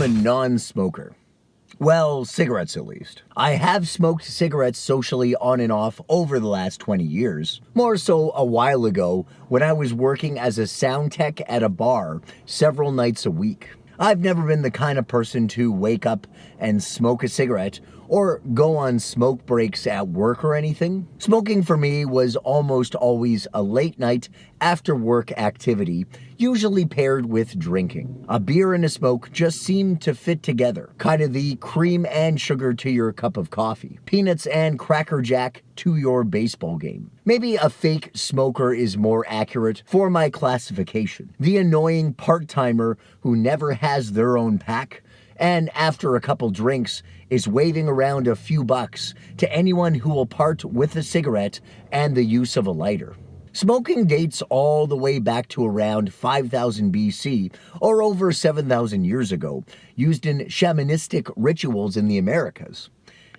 a non-smoker. Well, cigarettes at least. I have smoked cigarettes socially on and off over the last 20 years. More so a while ago when I was working as a sound tech at a bar several nights a week. I've never been the kind of person to wake up and smoke a cigarette or go on smoke breaks at work or anything. Smoking for me was almost always a late night after work activity, usually paired with drinking. A beer and a smoke just seemed to fit together, kind of the cream and sugar to your cup of coffee, peanuts and Cracker Jack to your baseball game. Maybe a fake smoker is more accurate for my classification. The annoying part-timer who never has their own pack, and after a couple drinks is waving around a few bucks to anyone who will part with a cigarette and the use of a lighter. Smoking dates all the way back to around 5000 BC, or over 7,000 years ago, used in shamanistic rituals in the Americas.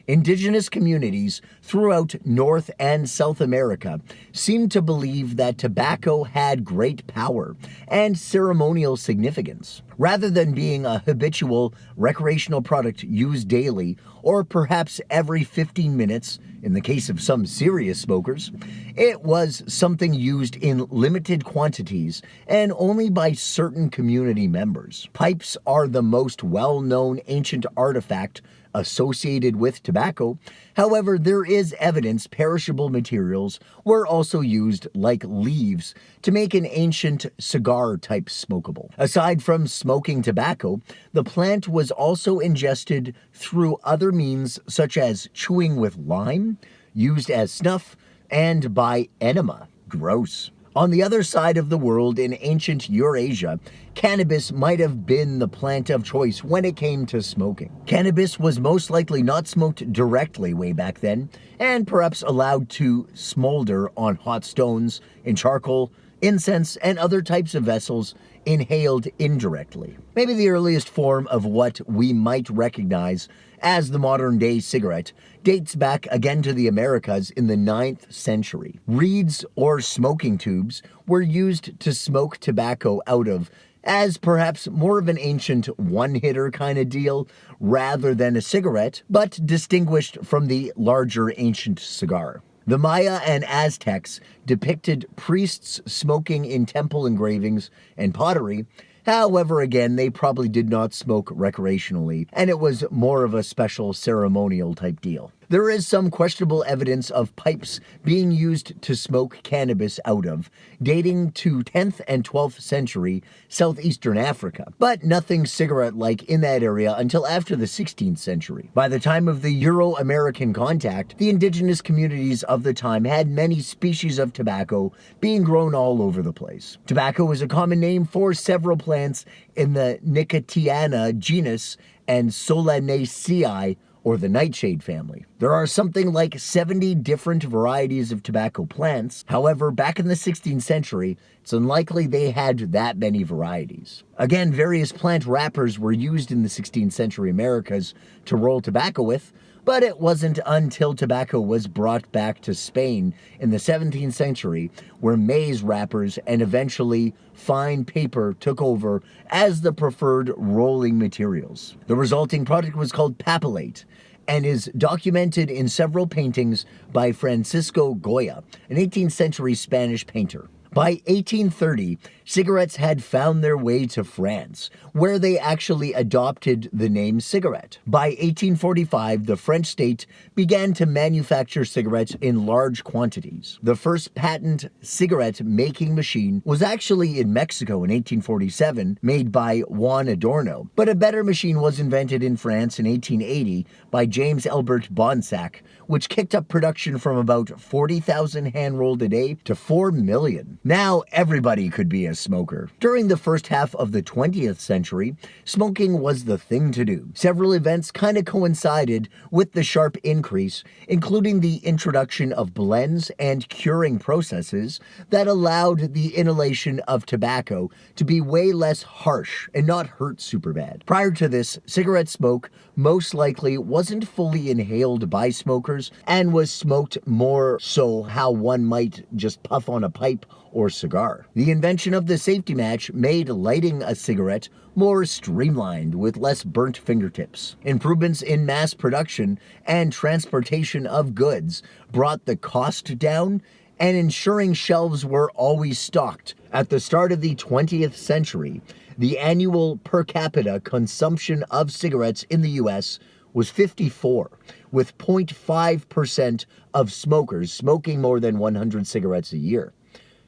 Indigenous communities throughout North and South America seemed to believe that tobacco had great power and ceremonial significance. Rather than being a habitual recreational product used daily, or perhaps every 15 minutes, in the case of some serious smokers, it was something used in limited quantities and only by certain community members. Pipes are the most well-known ancient artifact associated with tobacco. However, there is evidence perishable materials were also used, like leaves, to make an ancient cigar type smokable. Aside from smoking tobacco, the plant was also ingested through other means such as chewing with lime, used as snuff, and by enema. Gross. On the other side of the world, in ancient Eurasia, cannabis might have been the plant of choice when it came to smoking. Cannabis was most likely not smoked directly way back then, and perhaps allowed to smolder on hot stones, in charcoal, incense, and other types of vessels inhaled indirectly. Maybe the earliest form of what we might recognize as the modern-day cigarette dates back again to the Americas in the 9th century. Reeds or smoking tubes were used to smoke tobacco out of as perhaps more of an ancient one-hitter kind of deal rather than a cigarette, but distinguished from the larger ancient cigar. The Maya and Aztecs depicted priests smoking in temple engravings and pottery. However, again, they probably did not smoke recreationally, and it was more of a special ceremonial type deal. There is some questionable evidence of pipes being used to smoke cannabis out of, dating to 10th and 12th century southeastern Africa, but nothing cigarette-like in that area until after the 16th century. By the time of the Euro-American contact, the indigenous communities of the time had many species of tobacco being grown all over the place. Tobacco is a common name for several plants in the Nicotiana genus and Solanaceae, or the nightshade family. There are something like 70 different varieties of tobacco plants. However, back in the 16th century, it's unlikely they had that many varieties. Again, various plant wrappers were used in the 16th century Americas to roll tobacco with, but it wasn't until tobacco was brought back to Spain in the 17th century where maize wrappers and eventually fine paper took over as the preferred rolling materials. The resulting product was called papelate and is documented in several paintings by Francisco Goya, an 18th century Spanish painter. By 1830, cigarettes had found their way to France, where they actually adopted the name cigarette. By 1845, the French state began to manufacture cigarettes in large quantities. The first patent cigarette making machine was actually in Mexico in 1847, made by Juan Adorno, but a better machine was invented in France in 1880 by James Albert Bonsac, which kicked up production from about 40,000 hand-rolled a day to 4 million. Now everybody could be a smoker. During the first half of the 20th century, smoking was the thing to do. Several events kind of coincided with the sharp increase, including the introduction of blends and curing processes that allowed the inhalation of tobacco to be way less harsh and not hurt super bad. Prior to this, cigarette smoke most likely wasn't fully inhaled by smokers and was smoked more so how one might just puff on a pipe or cigar. The invention of the safety match made lighting a cigarette more streamlined with less burnt fingertips. Improvements in mass production and transportation of goods brought the cost down, and ensuring shelves were always stocked. At the start of the 20th century, the annual per capita consumption of cigarettes in the US was 54, with 0.5% of smokers smoking more than 100 cigarettes a year.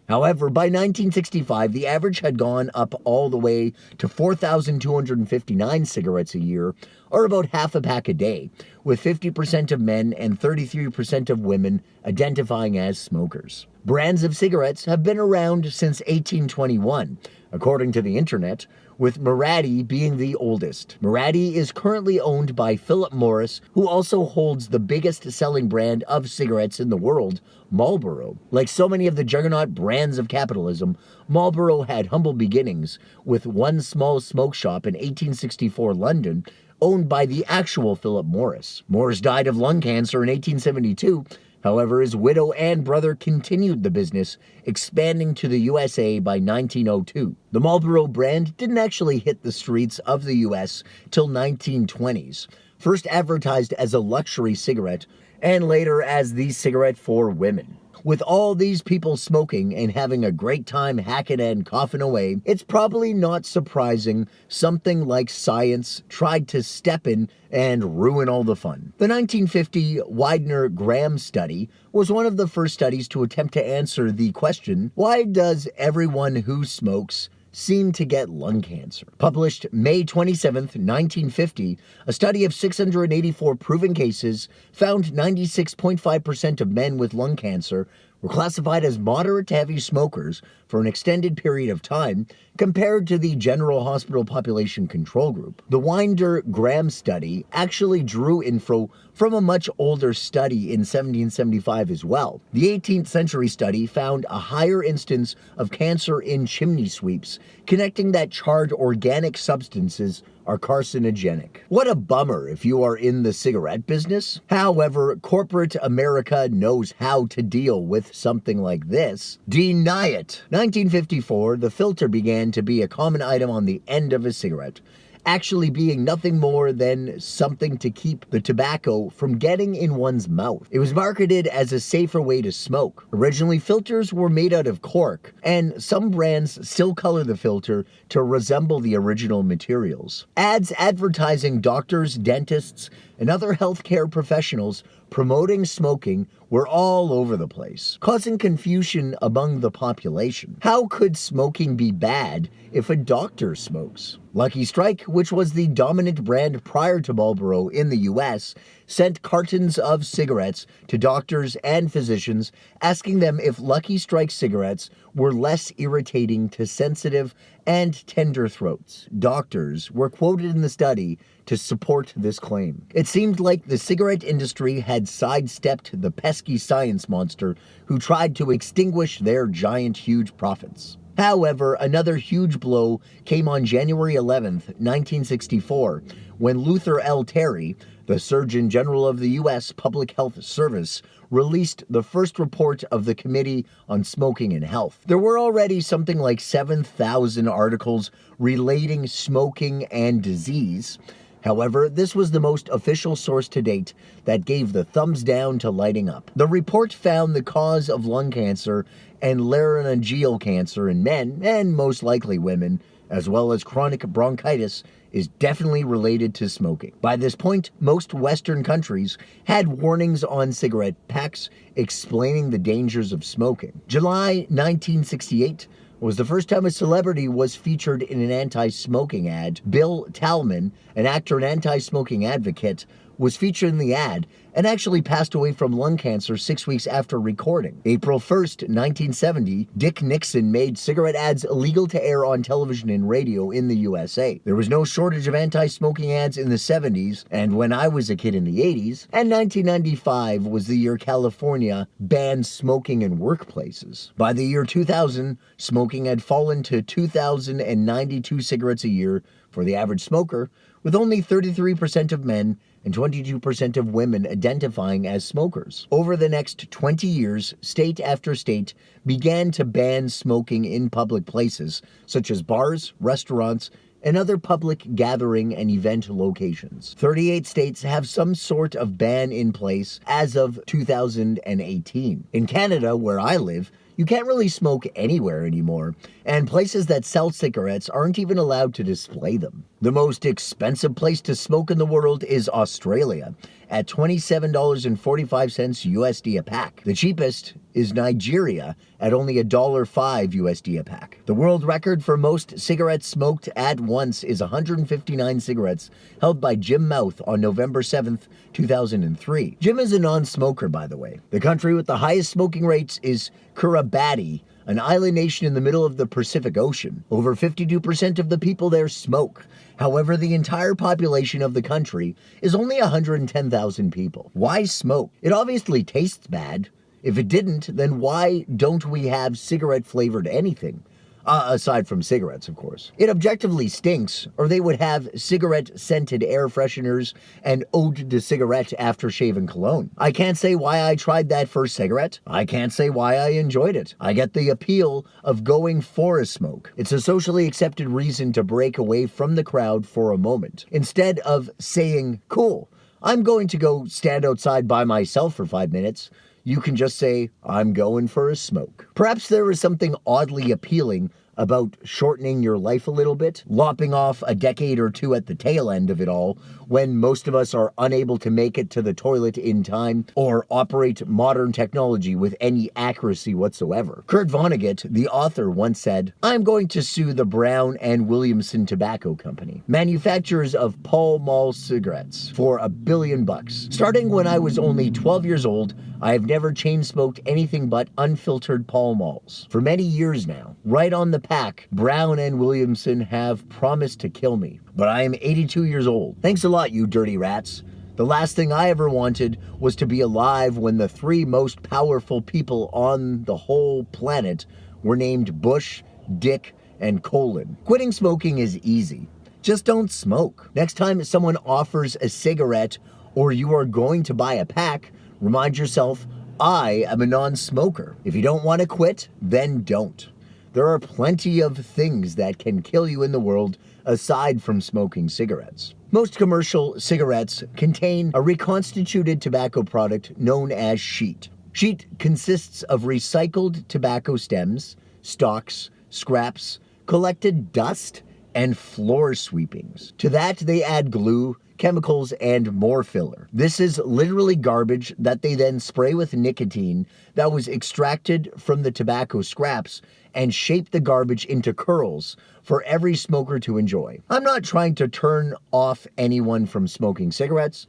However, by 1965, the average had gone up all the way to 4,259 cigarettes a year, or about half a pack a day, with 50% of men and 33% of women identifying as smokers. Brands of cigarettes have been around since 1821, according to the internet, with Marati being the oldest. Marati is currently owned by Philip Morris, who also holds the biggest selling brand of cigarettes in the world, Marlborough. Like so many of the juggernaut brands of capitalism, Marlborough had humble beginnings, with one small smoke shop in 1864 London, owned by the actual Philip Morris. Morris died of lung cancer in 1872. However, his widow and brother continued the business, expanding to the USA by 1902. The Marlborough brand didn't actually hit the streets of the US till 1920s, first advertised as a luxury cigarette and later as the cigarette for women. With all these people smoking and having a great time hacking and coughing away, it's probably not surprising something like science tried to step in and ruin all the fun. The 1950 Weidner-Graham study was one of the first studies to attempt to answer the question, why does everyone who smokes seem to get lung cancer? Published May 27, 1950, a study of 684 proven cases found 96.5% of men with lung cancer were classified as moderate to heavy smokers for an extended period of time compared to the general hospital population control group. The Wynder-Graham study actually drew info from a much older study in 1775 as well. The 18th century study found a higher instance of cancer in chimney sweeps, connecting that charred organic substances are carcinogenic. What a bummer if you are in the cigarette business. However, corporate America knows how to deal with something like this. Deny it. 1954, the filter began to be a common item on the end of a cigarette, actually being nothing more than something to keep the tobacco from getting in one's mouth. It was marketed as a safer way to smoke. Originally, filters were made out of cork, and some brands still color the filter to resemble the original materials. Ads advertising doctors, dentists, and other healthcare professionals promoting smoking were all over the place, causing confusion among the population. How could smoking be bad if a doctor smokes? Lucky Strike, which was the dominant brand prior to Marlborough in the US, sent cartons of cigarettes to doctors and physicians, asking them if Lucky Strike cigarettes were less irritating to sensitive and tender throats. Doctors were quoted in the study to support this claim. It seemed like the cigarette industry had sidestepped the pesky science monster who tried to extinguish their giant, huge profits. However, another huge blow came on January 11th, 1964, when Luther L. Terry, the Surgeon General of the U.S. Public Health Service, released the first report of the Committee on Smoking and Health. There were already something like 7,000 articles relating smoking and disease. However, this was the most official source to date that gave the thumbs down to lighting up. The report found the cause of lung cancer and laryngeal cancer in men, and most likely women, as well as chronic bronchitis, is definitely related to smoking. By this point, most Western countries had warnings on cigarette packs explaining the dangers of smoking. July 1968 was the first time a celebrity was featured in an anti-smoking ad. Bill Tallman, an actor and anti-smoking advocate, was featured in the ad and actually passed away from lung cancer 6 weeks after recording. April 1st, 1970, Dick Nixon made cigarette ads illegal to air on television and radio in the USA. There was no shortage of anti-smoking ads in the 70s, and when I was a kid in the 80s, and 1995 was the year California banned smoking in workplaces. By the year 2000, smoking had fallen to 2,092 cigarettes a year for the average smoker, with only 33% of men and 22% of women identifying as smokers. Over the next 20 years, state after state began to ban smoking in public places, such as bars, restaurants, and other public gathering and event locations. 38 states have some sort of ban in place as of 2018. In Canada, where I live, you can't really smoke anywhere anymore, and places that sell cigarettes aren't even allowed to display them. The most expensive place to smoke in the world is Australia, at $27.45 USD a pack. The cheapest is Nigeria, at only $1.05 USD a pack. The world record for most cigarettes smoked at once is 159 cigarettes, held by Jim Mouth on November 7th, 2003. Jim is a non-smoker, by the way. The country with the highest smoking rates is Kiribati, an island nation in the middle of the Pacific Ocean. Over 52% of the people there smoke. However, the entire population of the country is only 110,000 people. Why smoke? It obviously tastes bad. If it didn't, then why don't we have cigarette-flavored anything? Aside from cigarettes, of course. It objectively stinks, or they would have cigarette-scented air fresheners and eau de cigarette aftershave and cologne. I can't say why I tried that first cigarette. I can't say why I enjoyed it. I get the appeal of going for a smoke. It's a socially accepted reason to break away from the crowd for a moment. Instead of saying, cool, I'm going to go stand outside by myself for 5 minutes, you can just say, I'm going for a smoke. Perhaps there is something oddly appealing about shortening your life a little bit, lopping off a decade or two at the tail end of it all, when most of us are unable to make it to the toilet in time or operate modern technology with any accuracy whatsoever. Kurt Vonnegut, the author, once said, I'm going to sue the Brown and Williamson Tobacco Company, manufacturers of Pall Mall cigarettes, for $1 billion. Starting when I was only 12 years old, I have never chain-smoked anything but unfiltered Pall Malls. For many years now, right on the pack, Brown and Williamson have promised to kill me. But I am 82 years old. Thanks a lot, you dirty rats. The last thing I ever wanted was to be alive when the 3 most powerful people on the whole planet were named Bush, Dick, and Colin. Quitting smoking is easy. Just don't smoke. Next time someone offers a cigarette or you are going to buy a pack, remind yourself, I am a non-smoker. If you don't want to quit, then don't. There are plenty of things that can kill you in the world aside from smoking cigarettes. Most commercial cigarettes contain a reconstituted tobacco product known as sheet. Sheet consists of recycled tobacco stems, stalks, scraps, collected dust, and floor sweepings. To that, they add glue, chemicals, and more filler. This is literally garbage that they then spray with nicotine that was extracted from the tobacco scraps and shape the garbage into curls for every smoker to enjoy. I'm not trying to turn off anyone from smoking cigarettes,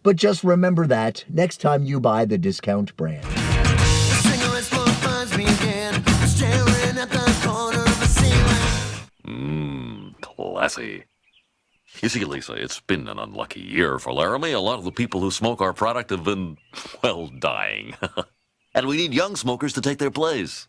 but just remember that next time you buy the discount brand. Classy. You see, Lisa, it's been an unlucky year for Laramie. A lot of the people who smoke our product have been, well, dying. And we need young smokers to take their place.